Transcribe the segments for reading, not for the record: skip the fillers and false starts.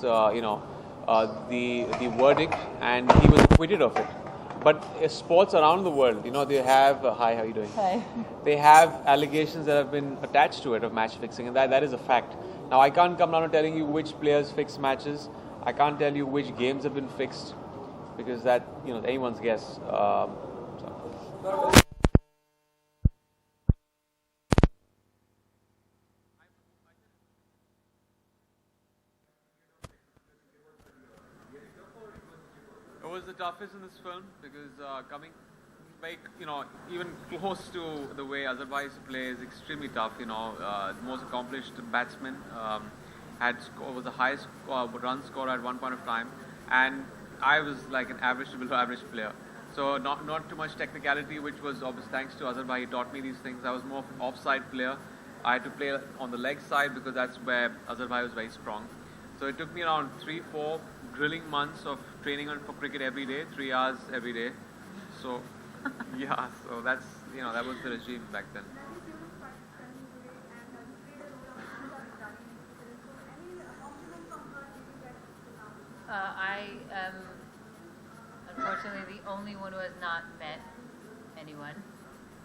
the verdict, and he was acquitted of it. But sports around the world, they have hi, how are you doing? Hi. They have allegations that have been attached to it of match fixing, and that is a fact. Now, I can't come down to telling you which players fix matches. I can't tell you which games have been fixed, because that anyone's guess. It was the toughest in this film because coming like even close to the way Azhar used to play is extremely tough. The most accomplished batsman was the highest run scorer at one point of time, and I was like an average to below average player. So not too much technicality, which was obvious thanks to Azhar. He taught me these things. I was more of an offside player. I had to play on the leg side because that's where Azhar was very strong. So it took me around 3-4 grilling months of training for cricket every day, 3 hours every day. So yeah, so that's that was the regime back then. I am unfortunately the only one who has not met anyone,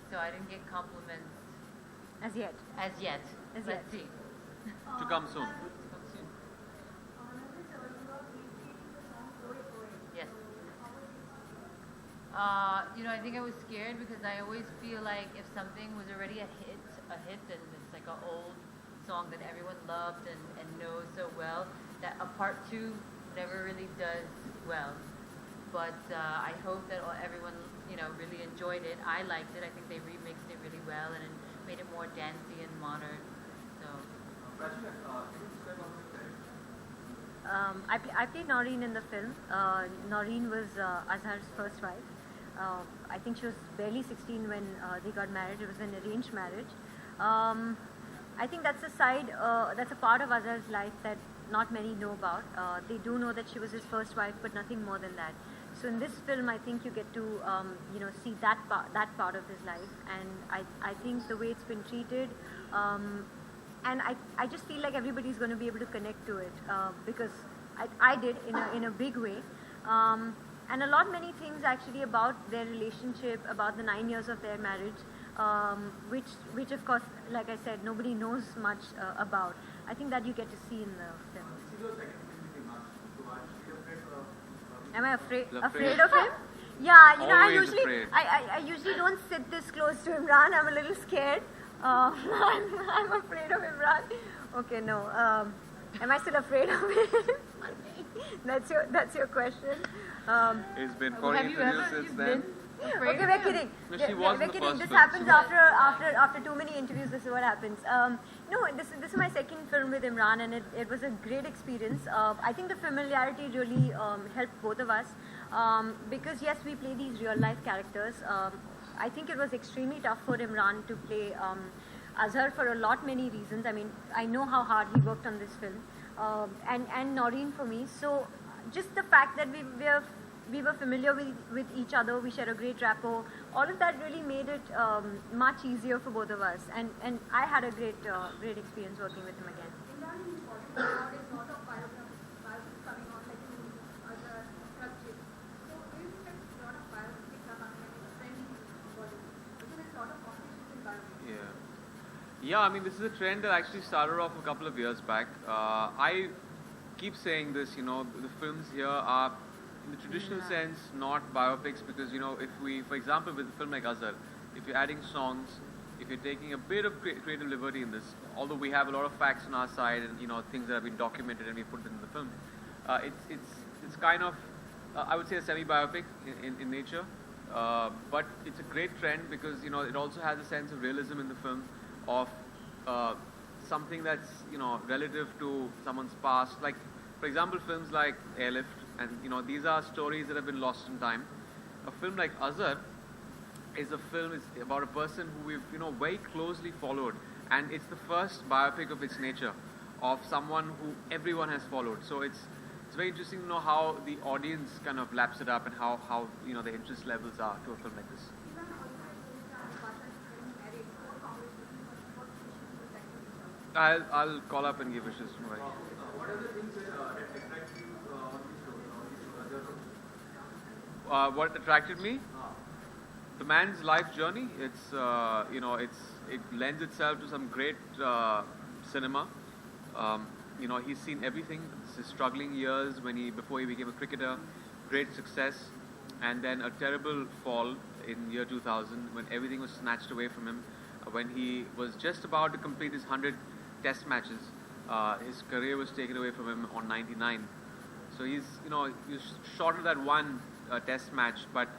so I didn't get compliments as yet. Let's see. To come soon. Yes. I think I was scared because I always feel like if something was already a hit, and it's like an old song that everyone loved and knows so well, that a part 2 never really does well. But I hope that everyone, really enjoyed it. I liked it. I think they remixed it really well and it made it more dancey and modern. So. I played Noreen in the film. Noreen was Azhar's first wife. I think she was barely 16 when they got married. It was an arranged marriage. I think that's that's a part of Azhar's life that not many know about. They do know that she was his first wife, but nothing more than that. So in this film, I think you get to see that part of his life, and I think the way it's been treated. And I just feel like everybody's going to be able to connect to it because I did in a big way. And many things actually about their relationship, about the 9 years of their marriage, which of course, like I said, nobody knows much about. I think that you get to see in the film. Am I afraid of him? Yeah, I usually don't sit this close to Imran. I'm a little scared. I'm afraid of Imran. Okay, no. Am I still afraid of him? That's your question. It's been 40 interviews since then. Okay, we're kidding. No, she was we're the kidding. first This film. happens after too many interviews. This is what happens. No, this is my second film with Imran, and it was a great experience. I think the familiarity really helped both of us because yes, we play these real life characters. I think it was extremely tough for Imran to play Azhar for many reasons. I mean, I know how hard he worked on this film, and Noreen for me. So just the fact that we were familiar with each other, we shared a great rapport. All of that really made it much easier for both of us, and I had a great experience working with him again. Yeah, I mean, this is a trend that actually started off a couple of years back. I keep saying this, the films here are, in the traditional sense, not biopics because, if we, for example, with a film like Azhar, if you're adding songs, if you're taking a bit of creative liberty in this, although we have a lot of facts on our side and, things that have been documented and we put them in the film, it's kind of, I would say, a semi-biopic in nature. But it's a great trend because, it also has a sense of realism in the film of something that's relative to someone's past. Like, for example, films like Airlift, and these are stories that have been lost in time. A film like Azhar is about a person who we've very closely followed, and it's the first biopic of its nature of someone who everyone has followed. So it's very interesting to know how the audience kind of laps it up and how the interest levels are to a film like this. I'll call up and give wishes. What are the things that what attracted me? The man's life journey. It's it lends itself to some great cinema. He's seen everything. His struggling years before he became a cricketer, great success, and then a terrible fall in year 2000 when everything was snatched away from him. When he was just about to complete his 100 Test matches, his career was taken away from him on 99. So he's short of that one Test match, but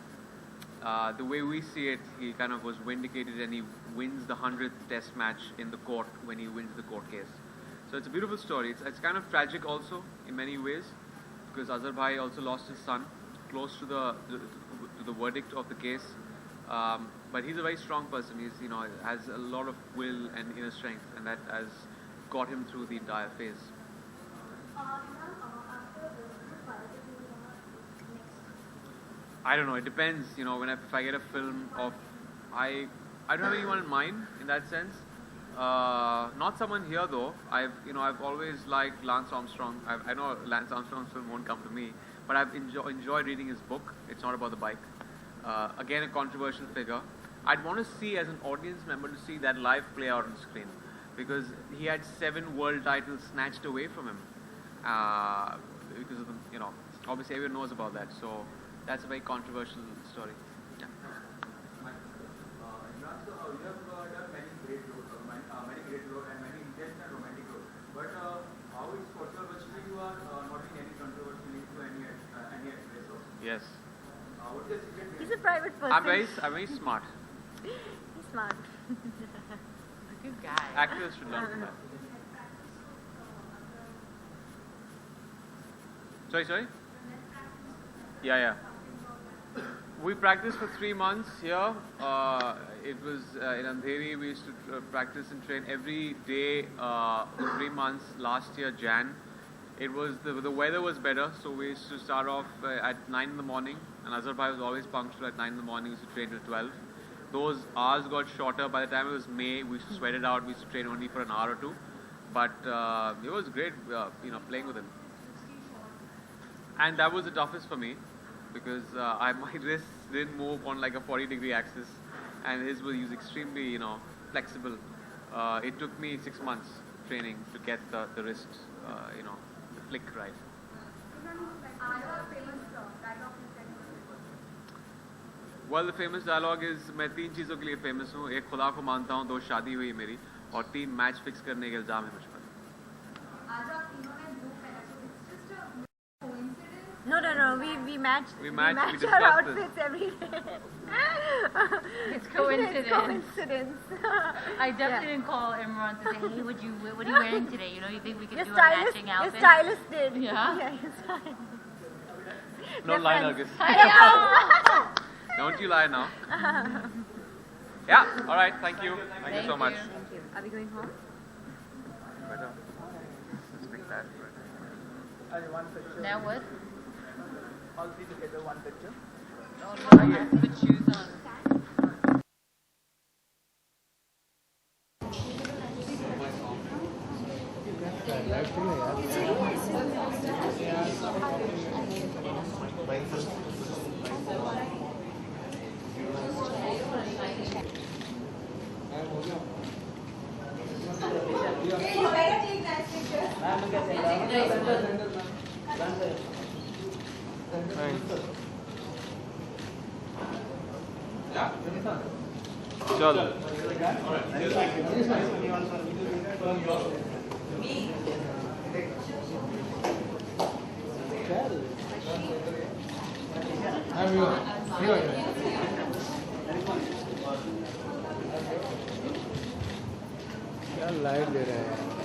the way we see it, he kind of was vindicated and he wins the 100th Test match in the court when he wins the court case. So it's a beautiful story. It's kind of tragic also in many ways because Azhar Bhai also lost his son close to the verdict of the case. But he's a very strong person. He's has a lot of will and inner strength, and that has got him through the entire phase. I don't know. It depends. If I get a film of, I don't have anyone in mind in that sense. Not someone here though. I've always liked Lance Armstrong. I know Lance Armstrong's film won't come to me, but I've enjoyed reading his book. It's not about the bike. Again, a controversial figure. I'd want to see, as an audience member, to see that live play out on screen, because he had 7 world titles snatched away from him. Because of the, obviously everyone knows about that. So that's a very controversial story. Yeah. You have done many great roles and many intense and romantic roles. But how is for sure, you are not in any controversy linked to any actress also? Yes. What is the secret? He's a private person. I'm very smart. He's smart. Good guy. Actors should learn from that. Sorry? Yeah. We practiced for 3 months here. It was in Andheri. We used to practice and train every day for 3 months. Last year, Jan. It was the weather was better, so we used to start off at 9 in the morning. And Azhar Bhai was always punctual at 9 in the morning. We used to train till 12. Those hours got shorter. By the time it was May, we used to sweat it out. We used to train only for an hour or two. But it was great, playing with him. And that was the toughest for me, because my wrists didn't move on like a 40-degree axis, and he was extremely, flexible. It took me 6 months training to get the wrist, the flick right. Well, the famous dialogue is, मैं 3 चीज़ों के लिए famous हूँ. एक खुदा को मानता हूँ, 2 शादी हुई मेरी, और 3 मैच फिक्स करने के इल्जाम है मुझ पर. No. We match We our discussed outfits this. every day. It's coincidence. It's coincidence. I definitely didn't call Imran to say, hey, what are you wearing today? You think we could do a matching outfit? Your stylist did. Yeah? Yeah, your stylist. Don't lie, Nargis. Yeah. Don't you lie now. Yeah, alright, thank you. Thank you so much. Thank you. Are we going home? Better. Let's make that. One picture. Now what? All 3 together, one picture. Oh no, I have to put shoes on. चलो. क्या live ले रहे हैं.